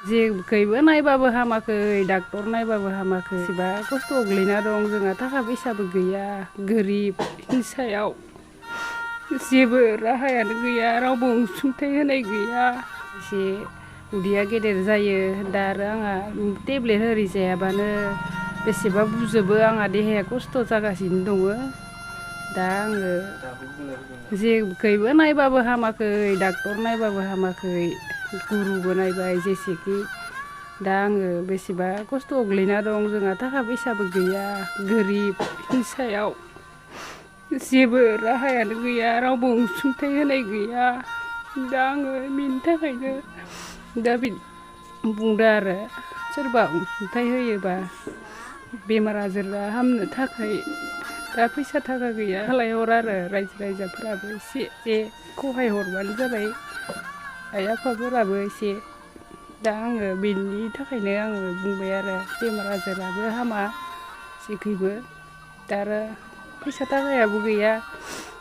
जेखैबो नायबाबो हामाखै डाक्टर नायबाबो हामाखै एसेबा खस्थ' गोग्लैना दं जोंहा थाखा फैसाबो गैया गोरिबनि सायाव जेबो राहायानो गैया रावबो अनसुंथाइ होनाय गैया एसे उदैया गेदेर जायो दा आरो आंहा टेब्लेट ओरि जायाबानो बेसेबा बुजोबो आंहा देहाया खस्थ' जागासिनो दङ दा आङो जेखैबो नायबाबो हामाखै डाक्टर नायबाबो हामाखै गुरुबो नायबाय जेसेखि दा आङो बेसेबा खस्थ' गोग्लैना दं जोंहा थाखा फैसाबो गैया गोरिबनि सायाव जेबो राहायानो गैया रावबो अनसुंथाइ होनाय गैया दा आङो बेनि थाखायनो दा बुंदों आरो सोरबा अनसुंथाइ होयोबा बेमार आजारा हामनो थाखाय दा फैसा थाखा गैया खालायहर आरो रायजो राजाफोराबो एसे खहाय हरबानो जाबाय आइ आफाफोराबो एसे दा आङो बेनि थाखायनो आङो बुंबाय आरो बेमार आजाराबो हामा जेखैबो दा आरो फैसा थाखायाबो गैया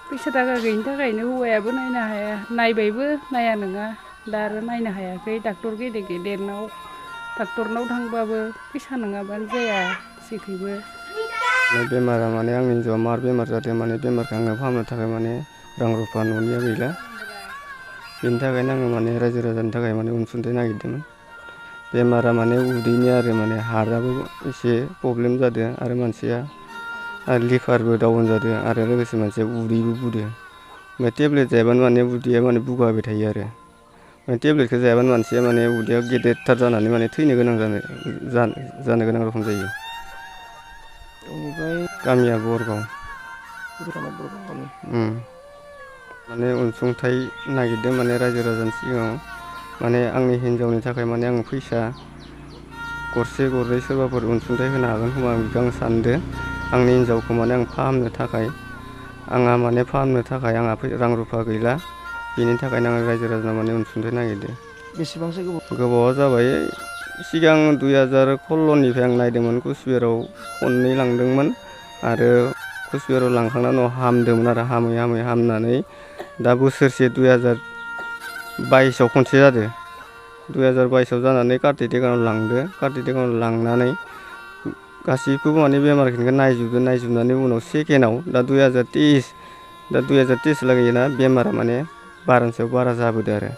फैसा थाखा गैयिनि थाखायनो हौवायाबो नायनो हाया नायबायबो नाया नङा दा आरो नायनो हायाखै डाक्टर गेदेर गेदेरनाव डाक्टरनाव थांबाबो फैसा नङाबानो जाया जेखैबो बेमारा माने आंनि हिन्जावआ मार बेमार जादों माने बेमारखौ आङो फाहामनो थाखाय माने रां रुफा न'निया गैला बेनि थाखायनो आङो माने रायजो राजानि थाखाय माने अनसुंथाइ नागिरदोंमोन बेमारा माने उदैनि आरो माने हार्टआबो एसे प्रब्लेम जादों आरो मानसिया आरो लिभारबो डाउन जादों आरो लोगोसे मानसिया उदैबो बुदों ओमफ्राय टेब्लेट जायाबानो माने उदैया माने बुगाबाय थायो आरो टेब्लेटखौ जायाबानो मानसिया माने उदैया गेदेरथार जानानै माने थैनो गोनां जानो गोनां रखम जायो। बेनिफ्राय गामिया बरगाव गामि माने अनसुंथाइ नागिरदों माने रायजो राजानि सिगाङाव माने आंनि हिन्जावनि थाखाय माने आं फैसा गरसे गरनै सोरबाफोर अनसुंथाइ होनो हागोन खोमा बेखौ आं सानदों आंनि हिन्जावखौ माने आं फाहामनो थाखाय आंहा आंहा रां रुफा गैला बेनि थाखायनो आं रायजो राजानाव माने अनसुंथाइ नागिरदों। बेसेबांसो गोबावा जाबाय सिगां 2016निफ्राय आं नायदोंमोन कुचबिहाराव खननै लांदोंमोन आरो कुचबिहाराव लांखांनायनि उनाव हामदोंमोन आरो हामै हामनानै दा बोसोरसे 2022आव खनसे जादों 2022आव जानानै कार्तिक देगानाव लांदो कार्तिक देगानाव लांनानै गासैखौबो माने बेमारखौ नायजोबनानै उनाव सेकेन्डआव दा 2023 लागैना बेमारा माने बारानि सायाव बारा जाबोदों आरो